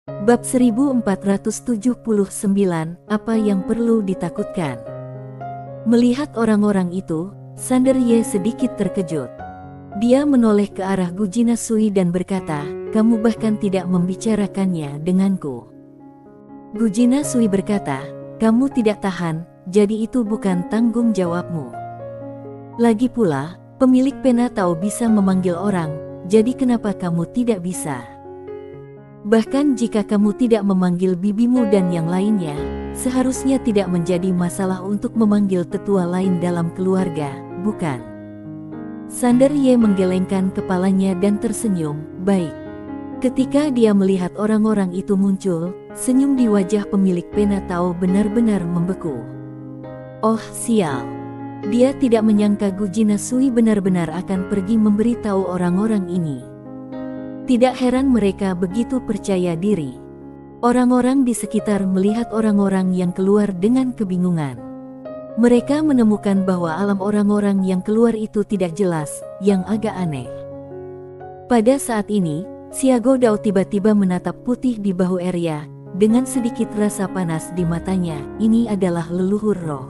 Bab 1479, apa yang perlu ditakutkan? Melihat orang-orang itu, Sander Ye sedikit terkejut. Dia menoleh ke arah Gujina Sui dan berkata, "Kamu bahkan tidak membicarakannya denganku." Gujina Sui berkata, "Kamu tidak tahan, jadi itu bukan tanggung jawabmu. Lagi pula, pemilik pena tahu bisa memanggil orang, jadi kenapa kamu tidak bisa? Bahkan jika kamu tidak memanggil bibimu dan yang lainnya, seharusnya tidak menjadi masalah untuk memanggil tetua lain dalam keluarga, bukan?" Sander Ye menggelengkan kepalanya dan tersenyum, "Baik." Ketika dia melihat orang-orang itu muncul, senyum di wajah pemilik pena Tao benar-benar membeku. Oh sial. Dia tidak menyangka Gujina Sui benar-benar akan pergi memberitahu orang-orang ini. Tidak heran mereka begitu percaya diri. Orang-orang di sekitar melihat orang-orang yang keluar dengan kebingungan. Mereka menemukan bahwa alam orang-orang yang keluar itu tidak jelas, yang agak aneh. Pada saat ini, Xiago Dao tiba-tiba menatap putih di bahu Arya, dengan sedikit rasa panas di matanya. Ini adalah leluhur roh.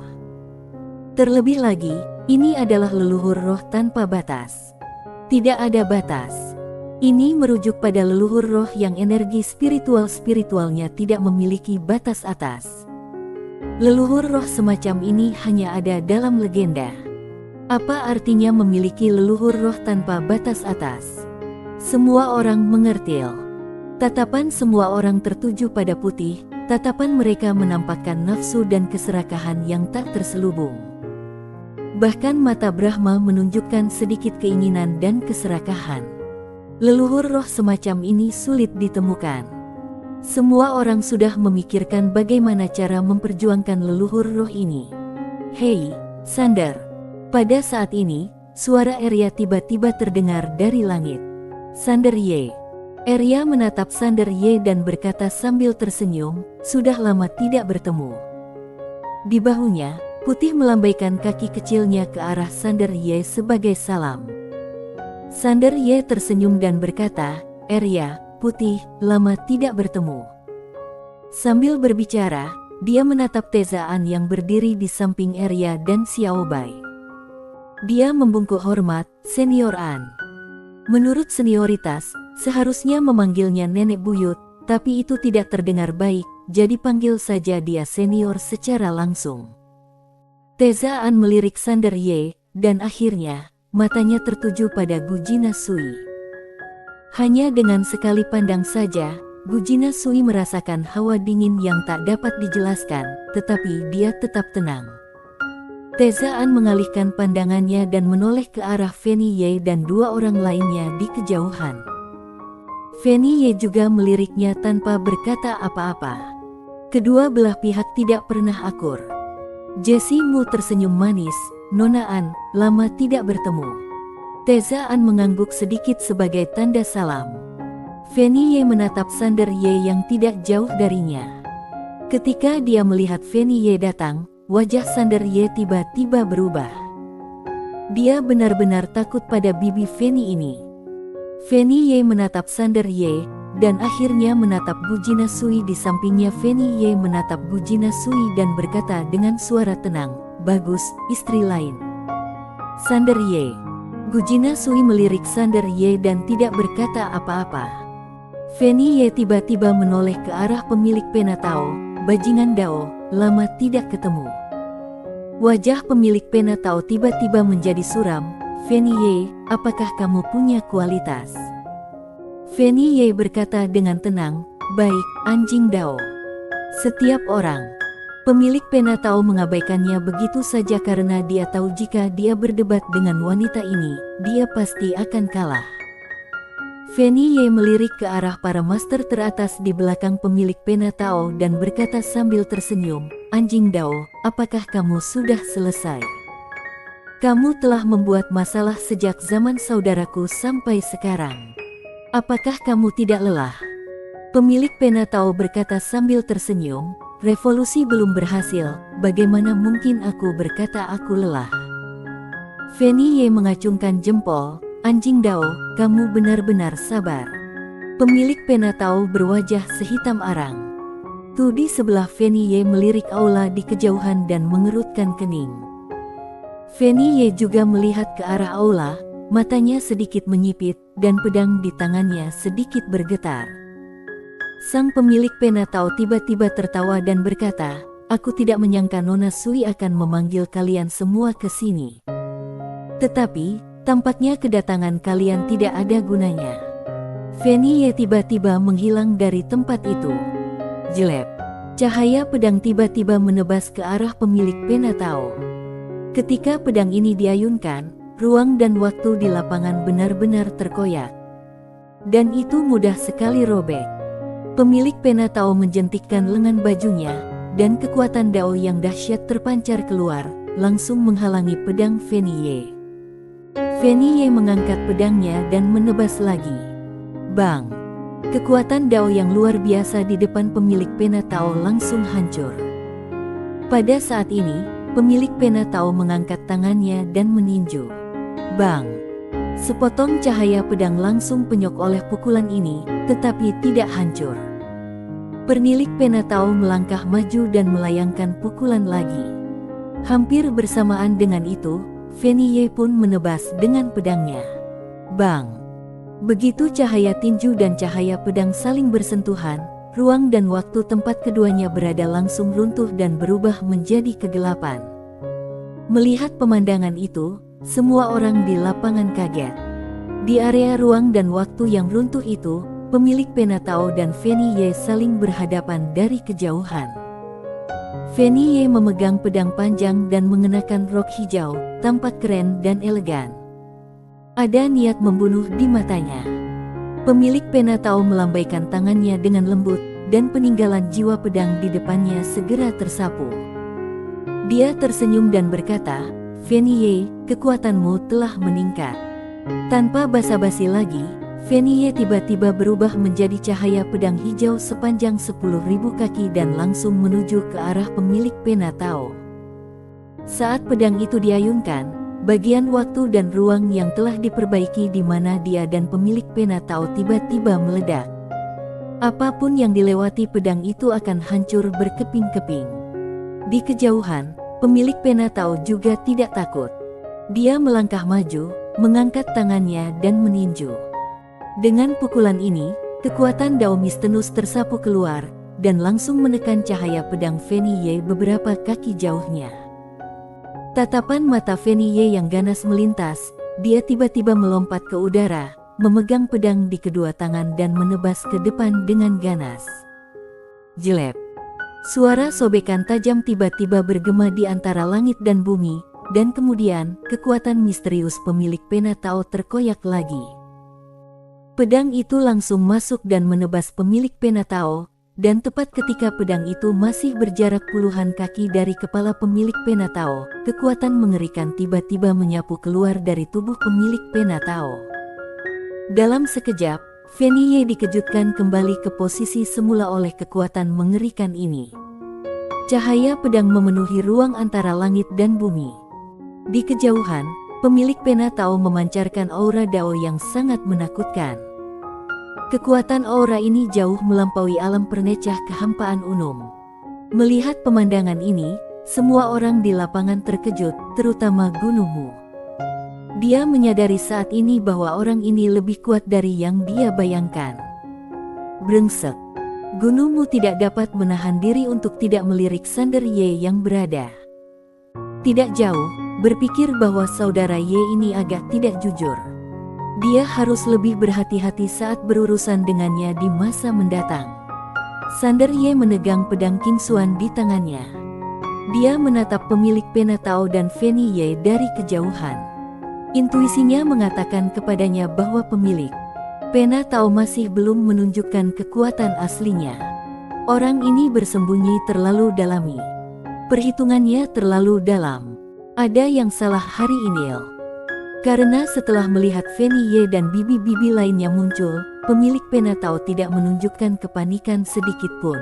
Terlebih lagi, ini adalah leluhur roh tanpa batas. Tidak ada batas. Ini merujuk pada leluhur roh yang energi spiritualnya tidak memiliki batas atas. Leluhur roh semacam ini hanya ada dalam legenda. Apa artinya memiliki leluhur roh tanpa batas atas? Semua orang mengertil. Tatapan semua orang tertuju pada putih, tatapan mereka menampakkan nafsu dan keserakahan yang tak terselubung. Bahkan mata Brahma menunjukkan sedikit keinginan dan keserakahan. Leluhur roh semacam ini sulit ditemukan. Semua orang sudah memikirkan bagaimana cara memperjuangkan leluhur roh ini. "Hei, Sander." Pada saat ini, suara Arya tiba-tiba terdengar dari langit. "Sander Ye." Arya menatap Sander Ye dan berkata sambil tersenyum, "Sudah lama tidak bertemu." Di bahunya, putih melambaikan kaki kecilnya ke arah Sander Ye sebagai salam. Sander Ye tersenyum dan berkata, "Arya, Putih, lama tidak bertemu." Sambil berbicara, dia menatap Tezaan yang berdiri di samping Arya dan Xiao Bai. Dia membungkuk hormat, "Senior An." Menurut senioritas, seharusnya memanggilnya nenek buyut, tapi itu tidak terdengar baik, jadi panggil saja dia senior secara langsung. Tezaan melirik Sander Ye, dan akhirnya, matanya tertuju pada Gujina Sui. Hanya dengan sekali pandang saja, Gujina Sui merasakan hawa dingin yang tak dapat dijelaskan, tetapi dia tetap tenang. Tezaan mengalihkan pandangannya dan menoleh ke arah Feni Ye dan dua orang lainnya di kejauhan. Feni Ye juga meliriknya tanpa berkata apa-apa. Kedua belah pihak tidak pernah akur. Jessie Mu tersenyum manis, "Nona An, lama tidak bertemu." Tezaan mengangguk sedikit sebagai tanda salam. Feni Ye menatap Sander Ye yang tidak jauh darinya. Ketika dia melihat Feni Ye datang, wajah Sander Ye tiba-tiba berubah. Dia benar-benar takut pada bibi Feni ini. Feni Ye menatap Sander Ye, dan akhirnya menatap Gujina Sui di sampingnya. Feni Ye menatap Gujina Sui dan berkata dengan suara tenang, "Bagus, istri lain." "Sander Ye." Gujina Sui melirik Sander Ye dan tidak berkata apa-apa. Feni Ye tiba-tiba menoleh ke arah pemilik pena Tao, "Bajingan Dao, lama tidak ketemu." Wajah pemilik pena Tao tiba-tiba menjadi suram. "Feni Ye, apakah kamu punya kualitas?" Feni Ye berkata dengan tenang, "Baik, anjing Dao." Setiap orang. Pemilik pena Tao mengabaikannya begitu saja karena dia tahu jika dia berdebat dengan wanita ini, dia pasti akan kalah. Feni Ye melirik ke arah para master teratas di belakang pemilik pena Tao dan berkata sambil tersenyum, "Anjing Dao, apakah kamu sudah selesai? Kamu telah membuat masalah sejak zaman saudaraku sampai sekarang. Apakah kamu tidak lelah?" Pemilik pena Tao berkata sambil tersenyum, "Revolusi belum berhasil, bagaimana mungkin aku berkata aku lelah?" Feni Ye mengacungkan jempol, "Anjing Dao, kamu benar-benar sabar. Pemilik pena Tao berwajah sehitam arang. Tu di sebelah Fanny Ye melirik Aula di kejauhan dan mengerutkan kening. Fanny Ye juga melihat ke arah Aula, matanya sedikit menyipit dan pedang di tangannya sedikit bergetar. Sang pemilik pena Tao tiba-tiba tertawa dan berkata, "Aku tidak menyangka Nona Sui akan memanggil kalian semua ke sini. Tetapi, tampaknya kedatangan kalian tidak ada gunanya." Fanny Ye tiba-tiba menghilang dari tempat itu. Jelek. Cahaya pedang tiba-tiba menebas ke arah pemilik pena Tao. Ketika pedang ini diayunkan, ruang dan waktu di lapangan benar-benar terkoyak. Dan itu mudah sekali robek. Pemilik pena Tao menjentikkan lengan bajunya, dan kekuatan Dao yang dahsyat terpancar keluar, langsung menghalangi pedang Fanny Ye. Fanny Ye mengangkat pedangnya dan menebas lagi. Bang! Kekuatan Dao yang luar biasa di depan pemilik pena Tao langsung hancur. Pada saat ini, pemilik pena Tao mengangkat tangannya dan meninju. Bang! Sepotong cahaya pedang langsung penyok oleh pukulan ini, tetapi tidak hancur. Pemilik pena Tao melangkah maju dan melayangkan pukulan lagi. Hampir bersamaan dengan itu, Fanny Ye pun menebas dengan pedangnya. Bang! Begitu cahaya tinju dan cahaya pedang saling bersentuhan, ruang dan waktu tempat keduanya berada langsung runtuh dan berubah menjadi kegelapan. Melihat pemandangan itu, semua orang di lapangan kaget. Di area ruang dan waktu yang runtuh itu, pemilik pena Tao dan Fanny Ye saling berhadapan dari kejauhan. Fanny Ye memegang pedang panjang dan mengenakan rok hijau, tampak keren dan elegan. Ada niat membunuh di matanya. Pemilik pena Tao melambaikan tangannya dengan lembut, dan peninggalan jiwa pedang di depannya segera tersapu. Dia tersenyum dan berkata, "Fanny Ye, kekuatanmu telah meningkat." Tanpa basa-basi lagi, Fanny Ye tiba-tiba berubah menjadi cahaya pedang hijau sepanjang 10.000 kaki dan langsung menuju ke arah pemilik pena Tao. Saat pedang itu diayunkan, bagian waktu dan ruang yang telah diperbaiki di mana dia dan pemilik pena Tao tiba-tiba meledak. Apapun yang dilewati pedang itu akan hancur berkeping-keping. Di kejauhan, pemilik pena Tao juga tidak takut. Dia melangkah maju, mengangkat tangannya dan meninju. Dengan pukulan ini, kekuatan Dao misterius tersapu keluar, dan langsung menekan cahaya pedang Fanny Ye beberapa kaki jauhnya. Tatapan mata Fanny Ye yang ganas melintas, dia tiba-tiba melompat ke udara, memegang pedang di kedua tangan dan menebas ke depan dengan ganas. Jelek. Suara sobekan tajam tiba-tiba bergema di antara langit dan bumi, dan kemudian kekuatan misterius pemilik pena Tao terkoyak lagi. Pedang itu langsung masuk dan menebas pemilik pena Tao, dan tepat ketika pedang itu masih berjarak puluhan kaki dari kepala pemilik pena Tao, kekuatan mengerikan tiba-tiba menyapu keluar dari tubuh pemilik pena Tao. Dalam sekejap, Fanny Ye dikejutkan kembali ke posisi semula oleh kekuatan mengerikan ini. Cahaya pedang memenuhi ruang antara langit dan bumi. Di kejauhan, pemilik pena Tao memancarkan aura Dao yang sangat menakutkan. Kekuatan aura ini jauh melampaui alam pernecah kehampaan umum. Melihat pemandangan ini, semua orang di lapangan terkejut, terutama Gunungmu. Dia menyadari saat ini bahwa orang ini lebih kuat dari yang dia bayangkan. Brengsek. Gunungmu tidak dapat menahan diri untuk tidak melirik Sander Ye yang berada tidak jauh, berpikir bahwa saudara Ye ini agak tidak jujur. Dia harus lebih berhati-hati saat berurusan dengannya di masa mendatang. Sander Ye menegang pedang King Xuan di tangannya. Dia menatap pemilik pena Tao dan Fanny Ye dari kejauhan. Intuisinya mengatakan kepadanya bahwa pemilik pena Tao masih belum menunjukkan kekuatan aslinya. Orang ini bersembunyi terlalu dalami. Perhitungannya terlalu dalam. Ada yang salah hari ini. Karena setelah melihat Fanny Ye dan bibi-bibi lainnya muncul, pemilik pena Tao tidak menunjukkan kepanikan sedikit pun.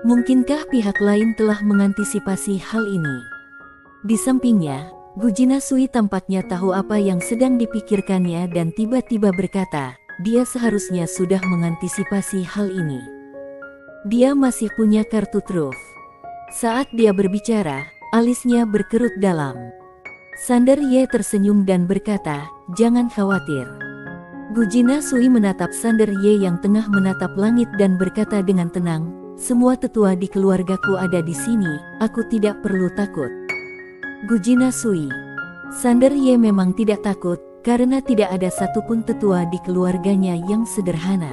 Mungkinkah pihak lain telah mengantisipasi hal ini? Di sampingnya, Gujina Sui tampaknya tahu apa yang sedang dipikirkannya dan tiba-tiba berkata, dia seharusnya sudah mengantisipasi hal ini. Dia masih punya kartu truf. Saat dia berbicara, alisnya berkerut dalam. Sander Ye tersenyum dan berkata, "Jangan khawatir." Gujina Sui menatap Sander Ye yang tengah menatap langit dan berkata dengan tenang, "Semua tetua di keluargaku ada di sini, aku tidak perlu takut." Gujina Sui. Sander Ye memang tidak takut, karena tidak ada satupun tetua di keluarganya yang sederhana.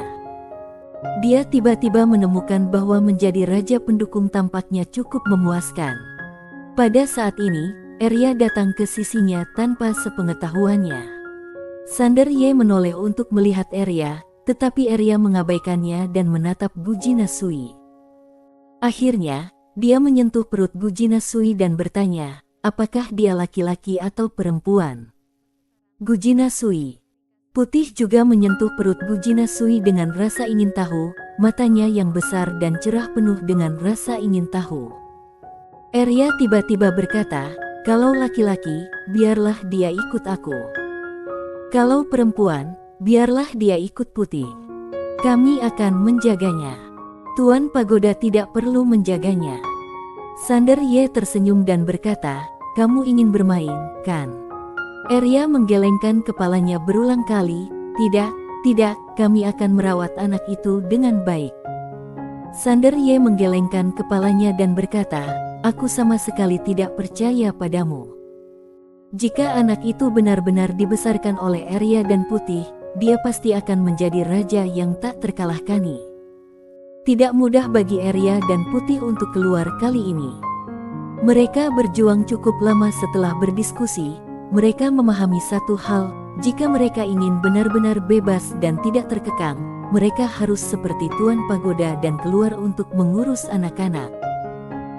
Dia tiba-tiba menemukan bahwa menjadi raja pendukung tampaknya cukup memuaskan. Pada saat ini, Arya datang ke sisinya tanpa sepengetahuannya. Sander Ye menoleh untuk melihat Arya, tetapi Arya mengabaikannya dan menatap Gujina Sui. Akhirnya, dia menyentuh perut Gujina Sui dan bertanya, apakah dia laki-laki atau perempuan? Gujina Sui. Putih juga menyentuh perut Gujina Sui dengan rasa ingin tahu, matanya yang besar dan cerah penuh dengan rasa ingin tahu. Arya tiba-tiba berkata, "Kalau laki-laki, biarlah dia ikut aku. Kalau perempuan, biarlah dia ikut Putih. Kami akan menjaganya. Tuan Pagoda tidak perlu menjaganya." Sander Ye tersenyum dan berkata, "Kamu ingin bermain, kan?" Arya menggelengkan kepalanya berulang kali, tidak, kami akan merawat anak itu dengan baik." Sander Ye menggelengkan kepalanya dan berkata, "Aku sama sekali tidak percaya padamu. Jika anak itu benar-benar dibesarkan oleh Arya dan Putih, dia pasti akan menjadi raja yang tak terkalahkani." Tidak mudah bagi Arya dan Putih untuk keluar kali ini. Mereka berjuang cukup lama. Setelah berdiskusi, mereka memahami satu hal, jika mereka ingin benar-benar bebas dan tidak terkekang, mereka harus seperti Tuan Pagoda dan keluar untuk mengurus anak-anak.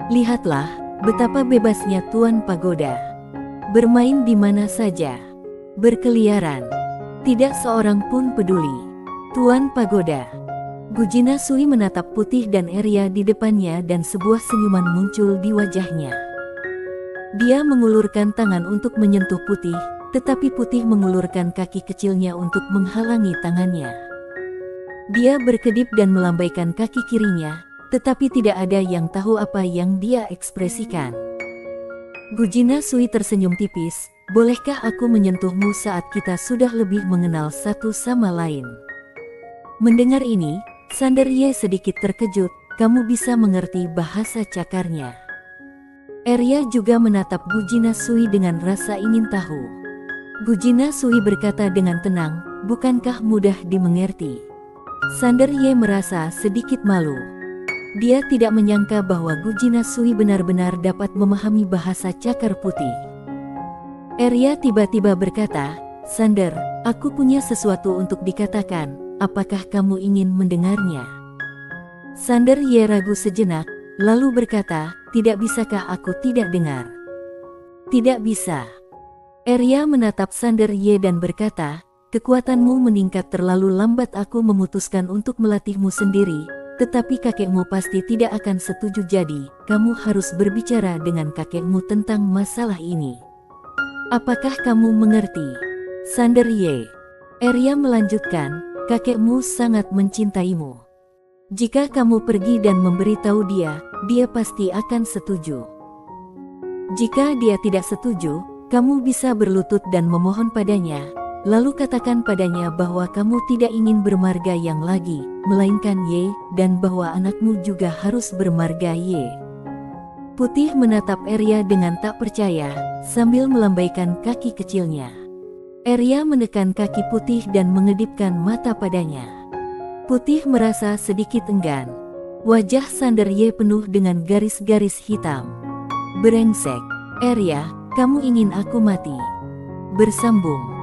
Lihatlah, betapa bebasnya Tuan Pagoda. Bermain di mana saja. Berkeliaran. Tidak seorang pun peduli. Tuan Pagoda. Gujina Sui menatap Putih dan Arya di depannya dan sebuah senyuman muncul di wajahnya. Dia mengulurkan tangan untuk menyentuh Putih, tetapi Putih mengulurkan kaki kecilnya untuk menghalangi tangannya. Dia berkedip dan melambaikan kaki kirinya, tetapi tidak ada yang tahu apa yang dia ekspresikan. Gujina Sui tersenyum tipis, "Bolehkah aku menyentuhmu saat kita sudah lebih mengenal satu sama lain?" Mendengar ini, Sander Ye sedikit terkejut, "Kamu bisa mengerti bahasa cakarnya?" Arya juga menatap Gujina Sui dengan rasa ingin tahu. Gujina Sui berkata dengan tenang, "Bukankah mudah dimengerti?" Sander Ye merasa sedikit malu. Dia tidak menyangka bahwa Gujina Sui benar-benar dapat memahami bahasa cakar Putih. Arya tiba-tiba berkata, "Sander, aku punya sesuatu untuk dikatakan, apakah kamu ingin mendengarnya?" Sander Ye ragu sejenak, lalu berkata, "Tidak bisakah aku tidak dengar?" "Tidak bisa." Arya menatap Sander Ye dan berkata, "Kekuatanmu meningkat terlalu lambat. Aku memutuskan untuk melatihmu sendiri, tetapi kakekmu pasti tidak akan setuju. Jadi, kamu harus berbicara dengan kakekmu tentang masalah ini. Apakah kamu mengerti?" Sander Ye. Arya melanjutkan, "Kakekmu sangat mencintaimu. Jika kamu pergi dan memberitahu dia, dia pasti akan setuju. Jika dia tidak setuju, kamu bisa berlutut dan memohon padanya, lalu katakan padanya bahwa kamu tidak ingin bermarga yang lagi, melainkan Ye, dan bahwa anakmu juga harus bermarga Ye." Putih menatap Arya dengan tak percaya, sambil melambaikan kaki kecilnya. Arya menekan kaki Putih dan mengedipkan mata padanya. Putih merasa sedikit enggan. Wajah Sander Ye penuh dengan garis-garis hitam. "Brengsek. Arya, kamu ingin aku mati?" Bersambung.